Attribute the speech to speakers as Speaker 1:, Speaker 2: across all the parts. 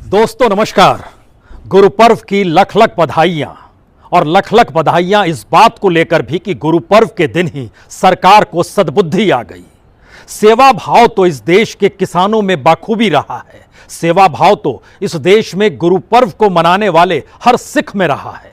Speaker 1: दोस्तों नमस्कार। गुरु पर्व की लख लख बधाइयां और लख लख बधाइयां इस बात को लेकर भी कि गुरु पर्व के दिन ही सरकार को सद्बुद्धि आ गई। सेवा भाव तो इस देश के किसानों में बाखूबी रहा है। सेवा भाव तो इस देश में गुरु पर्व को मनाने वाले हर सिख में रहा है,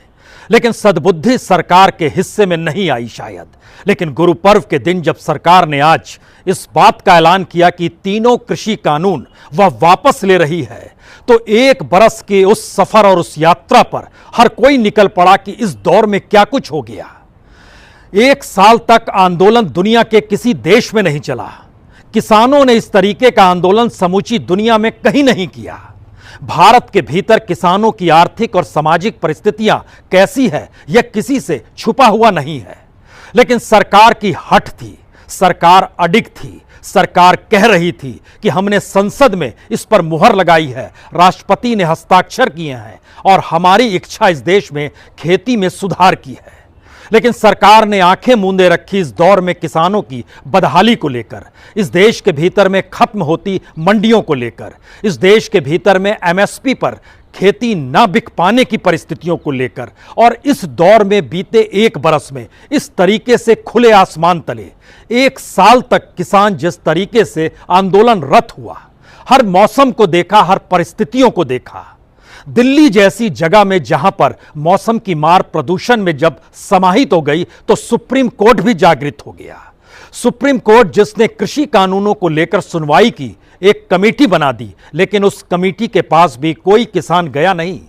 Speaker 1: लेकिन सद्बुद्धि सरकार के हिस्से में नहीं आई शायद। लेकिन गुरु पर्व के दिन जब सरकार ने आज इस बात का ऐलान किया कि तीनों कृषि कानून वह वापस ले रही है, तो एक बरस के उस सफर और उस यात्रा पर हर कोई निकल पड़ा कि इस दौर में क्या कुछ हो गया। एक साल तक आंदोलन दुनिया के किसी देश में नहीं चला। किसानों ने इस तरीके का आंदोलन समूची दुनिया में कहीं नहीं किया। भारत के भीतर किसानों की आर्थिक और सामाजिक परिस्थितियां कैसी है यह किसी से छुपा हुआ नहीं है, लेकिन सरकार की हठ थी, सरकार अडिग थी। सरकार कह रही थी कि हमने संसद में इस पर मुहर लगाई है, राष्ट्रपति ने हस्ताक्षर किए हैं और हमारी इच्छा इस देश में खेती में सुधार की है। लेकिन सरकार ने आंखें मूंदे रखी इस दौर में किसानों की बदहाली को लेकर, इस देश के भीतर में खत्म होती मंडियों को लेकर, इस देश के भीतर में एमएसपी पर खेती ना बिक पाने की परिस्थितियों को लेकर, और इस दौर में बीते एक बरस में इस तरीके से खुले आसमान तले एक साल तक किसान जिस तरीके से आंदोलनरत हुआ, हर मौसम को देखा, हर परिस्थितियों को देखा। दिल्ली जैसी जगह में जहां पर मौसम की मार प्रदूषण में जब समाहित हो गई, तो सुप्रीम कोर्ट भी जागृत हो गया। सुप्रीम कोर्ट जिसने कृषि कानूनों को लेकर सुनवाई की, एक कमेटी बना दी, लेकिन उस कमेटी के पास भी कोई किसान गया नहीं,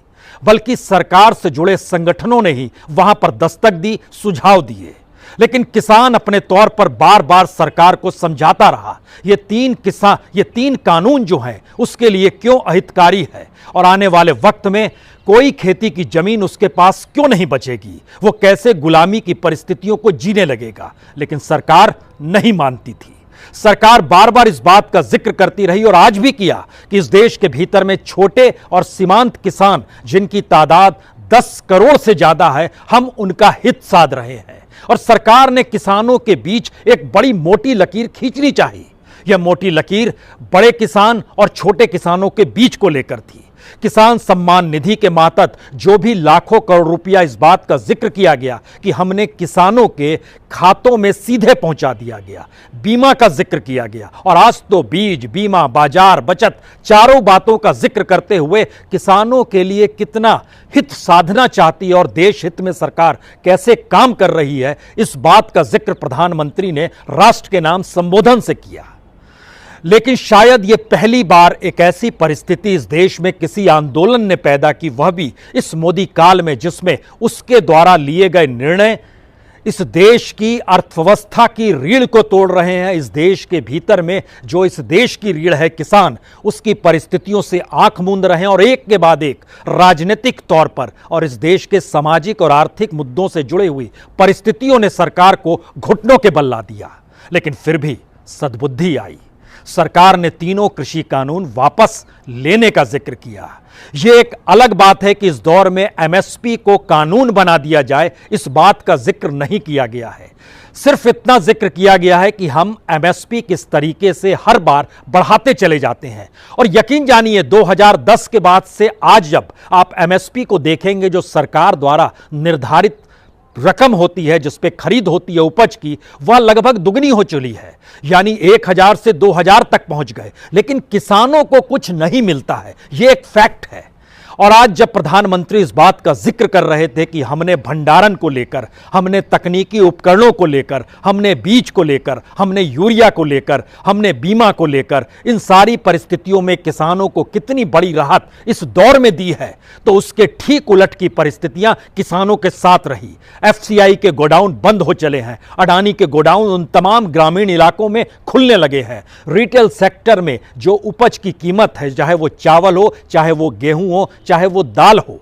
Speaker 1: बल्कि सरकार से जुड़े संगठनों ने ही वहां पर दस्तक दी, सुझाव दिए। लेकिन किसान अपने तौर पर बार बार सरकार को समझाता रहा ये तीन कानून जो हैं उसके लिए क्यों अहितकारी है, और आने वाले वक्त में कोई खेती की जमीन उसके पास क्यों नहीं बचेगी, वो कैसे गुलामी की परिस्थितियों को जीने लगेगा। लेकिन सरकार नहीं मानती थी। सरकार बार बार इस बात का जिक्र करती रही और आज भी किया कि इस देश के भीतर में छोटे और सीमांत किसान जिनकी तादाद 10 करोड़ से ज्यादा है, हम उनका हित साध रहे हैं। और सरकार ने किसानों के बीच एक बड़ी मोटी लकीर खींचनी चाहिए। यह मोटी लकीर बड़े किसान और छोटे किसानों के बीच को लेकर थी। किसान सम्मान निधि के मातहत जो भी लाखों करोड़ रुपया इस बात का जिक्र किया गया कि हमने किसानों के खातों में सीधे पहुंचा दिया गया, बीमा का जिक्र किया गया, और आज तो बीज, बीमा, बाजार, बचत, चारों बातों का जिक्र करते हुए किसानों के लिए कितना हित साधना चाहती है और देश हित में सरकार कैसे काम कर रही है, इस बात का जिक्र प्रधानमंत्री ने राष्ट्र के नाम संबोधन से किया। लेकिन शायद ये पहली बार एक ऐसी परिस्थिति इस देश में किसी आंदोलन ने पैदा की, वह भी इस मोदी काल में, जिसमें उसके द्वारा लिए गए निर्णय इस देश की अर्थव्यवस्था की रीढ़ को तोड़ रहे हैं। इस देश के भीतर में जो इस देश की रीढ़ है किसान, उसकी परिस्थितियों से आंख मूंद रहे हैं और एक के बाद एक राजनीतिक तौर पर और इस देश के सामाजिक और आर्थिक मुद्दों से जुड़ी हुई परिस्थितियों ने सरकार को घुटनों के बल ला दिया। लेकिन फिर भी सद्बुद्धि आई। सरकार ने तीनों कृषि कानून वापस लेने का जिक्र किया। यह एक अलग बात है कि इस दौर में एमएसपी को कानून बना दिया जाए, इस बात का जिक्र नहीं किया गया है। सिर्फ इतना जिक्र किया गया है कि हम एमएसपी किस तरीके से हर बार बढ़ाते चले जाते हैं। और यकीन जानिए 2010 के बाद से आज जब आप एमएसपी को देखेंगे, जो सरकार द्वारा निर्धारित रकम होती है जिस पे खरीद होती है उपज की, वह लगभग दुगनी हो चुकी है, यानी 1000 से 2000 तक पहुंच गए। लेकिन किसानों को कुछ नहीं मिलता है, यह एक फैक्ट है। और आज जब प्रधानमंत्री इस बात का जिक्र कर रहे थे कि हमने भंडारण को लेकर, हमने तकनीकी उपकरणों को लेकर, हमने बीज को लेकर, हमने यूरिया को लेकर, हमने बीमा को लेकर, इन सारी परिस्थितियों में किसानों को कितनी बड़ी राहत इस दौर में दी है, तो उसके ठीक उलट की परिस्थितियां किसानों के साथ रही। एफसीआई के गोडाउन बंद हो चले हैं, अडानी के गोडाउन उन तमाम ग्रामीण इलाकों में खुलने लगे हैं। रिटेल सेक्टर में जो उपज की कीमत है, चाहे वो चावल हो, चाहे वो गेहूं हो, चाहे वो दाल हो,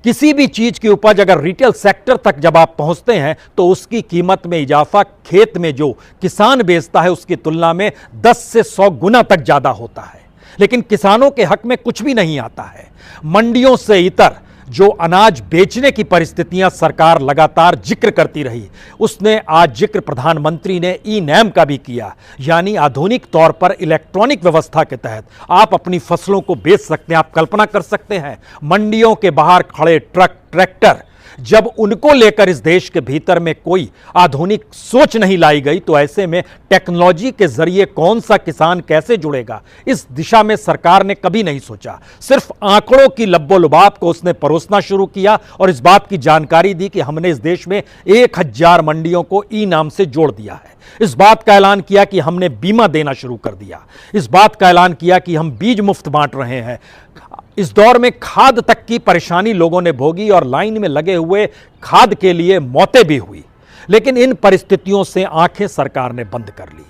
Speaker 1: किसी भी चीज की उपज अगर रिटेल सेक्टर तक जब आप पहुंचते हैं तो उसकी कीमत में इजाफा खेत में जो किसान बेचता है उसकी तुलना में 10 से 100 गुना तक ज्यादा होता है। लेकिन किसानों के हक में कुछ भी नहीं आता है। मंडियों से इतर जो अनाज बेचने की परिस्थितियां सरकार लगातार जिक्र करती रही, उसने आज जिक्र प्रधानमंत्री ने ई नैम का भी किया। यानी आधुनिक तौर पर इलेक्ट्रॉनिक व्यवस्था के तहत आप अपनी फसलों को बेच सकते हैं। आप कल्पना कर सकते हैं मंडियों के बाहर खड़े ट्रक, ट्रैक्टर, जब उनको लेकर इस देश के भीतर में कोई आधुनिक सोच नहीं लाई गई, तो ऐसे में टेक्नोलॉजी के जरिए कौन सा किसान कैसे जुड़ेगा, इस दिशा में सरकार ने कभी नहीं सोचा। सिर्फ आंकड़ों की लब्बो-लुबाब को उसने परोसना शुरू किया और इस बात की जानकारी दी कि हमने इस देश में 1000 मंडियों को ई नाम से जोड़ दिया है। इस बात का ऐलान किया कि हमने बीमा देना शुरू कर दिया। इस बात का ऐलान किया कि हम बीज मुफ्त बांट रहे हैं। इस दौर में खाद तक की परेशानी लोगों ने भोगी और लाइन में लगे हुए खाद के लिए मौतें भी हुई। लेकिन इन परिस्थितियों से आंखें सरकार ने बंद कर ली।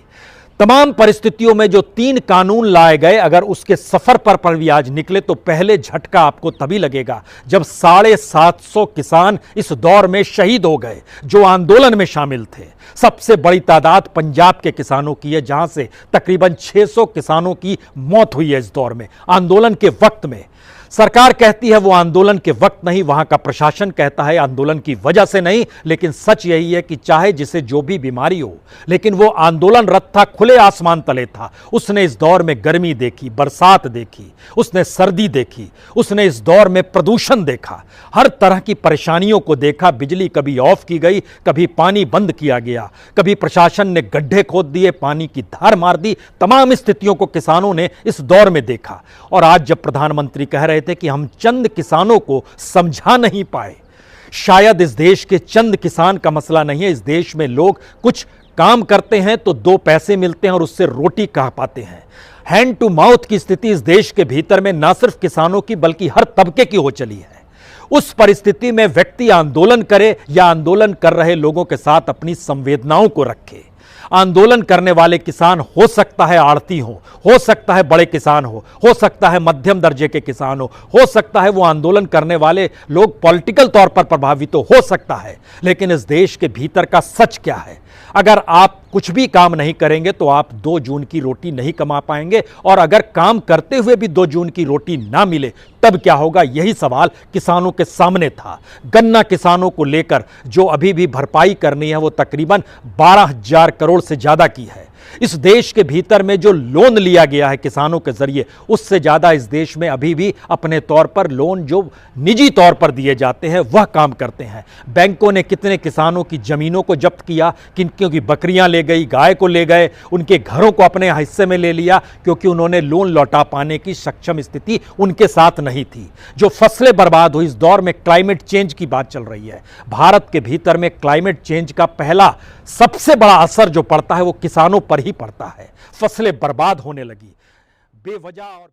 Speaker 1: तमाम परिस्थितियों में जो 3 कानून लाए गए, अगर उसके सफर पर भी आज निकले तो पहले झटका आपको तभी लगेगा जब 750 किसान इस दौर में शहीद हो गए जो आंदोलन में शामिल थे। सबसे बड़ी तादाद पंजाब के किसानों की है, जहां से तकरीबन 600 किसानों की मौत हुई है इस दौर में, आंदोलन के वक्त में। सरकार कहती है वो आंदोलन के वक्त नहीं, वहां का प्रशासन कहता है आंदोलन की वजह से नहीं। लेकिन सच यही है कि चाहे जिसे जो भी बीमारी हो, लेकिन वो आंदोलनरत था, खुले आसमान तले था। उसने इस दौर में गर्मी देखी, बरसात देखी, उसने सर्दी देखी, उसने इस दौर में प्रदूषण देखा, हर तरह की परेशानियों को देखा। बिजली कभी ऑफ की गई, कभी पानी बंद किया गया, कभी प्रशासन ने गड्ढे खोद दिए, पानी की धार मार दी। तमाम स्थितियों को किसानों ने इस दौर में देखा। और आज जब प्रधानमंत्री कह रहे थे कि हम चंद किसानों को समझा नहीं पाए, शायद इस देश के चंद किसान का मसला नहीं है। इस देश में लोग कुछ काम करते हैं तो 2 पैसे मिलते हैं और उससे रोटी खा पाते हैं। हैंड टू माउथ की स्थिति इस देश के भीतर में ना सिर्फ किसानों की बल्कि हर तबके की हो चली है। उस परिस्थिति में व्यक्ति आंदोलन करे या आंदोलन कर रहे लोगों के साथ अपनी संवेदनाओं को रखे। आंदोलन करने वाले किसान हो सकता है आड़ती हो सकता है बड़े किसान हो सकता है मध्यम दर्जे के किसान हो सकता है वो आंदोलन करने वाले लोग पॉलिटिकल तौर पर प्रभावित हो सकता है। लेकिन इस देश के भीतर का सच क्या है? अगर आप कुछ भी काम नहीं करेंगे तो आप 2 जून की रोटी नहीं कमा पाएंगे, और अगर काम करते हुए भी 2 जून की रोटी ना मिले तब क्या होगा? यही सवाल किसानों के सामने था। गन्ना किसानों को लेकर जो अभी भी भरपाई करनी है वो तकरीबन 12,000 करोड़ से ज्यादा की है। इस देश के भीतर में जो लोन लिया गया है किसानों के जरिए, उससे ज्यादा इस देश में अभी भी अपने तौर पर लोन जो निजी तौर पर दिए जाते हैं वह काम करते हैं। बैंकों ने कितने किसानों की जमीनों को जब्त किया, किन की बकरियां ले गई, गाय को ले गए, उनके घरों को अपने हिस्से में ले लिया क्योंकि उन्होंने लोन लौटा पाने की सक्षम स्थिति उनके साथ नहीं थी। जो फसलें बर्बाद हुई, इस दौर में क्लाइमेट चेंज की बात चल रही है। भारत के भीतर में क्लाइमेट चेंज का पहला सबसे बड़ा असर जो पड़ता है वो किसानों पर ही पड़ता है। फसलें बर्बाद होने लगी बेवजह। और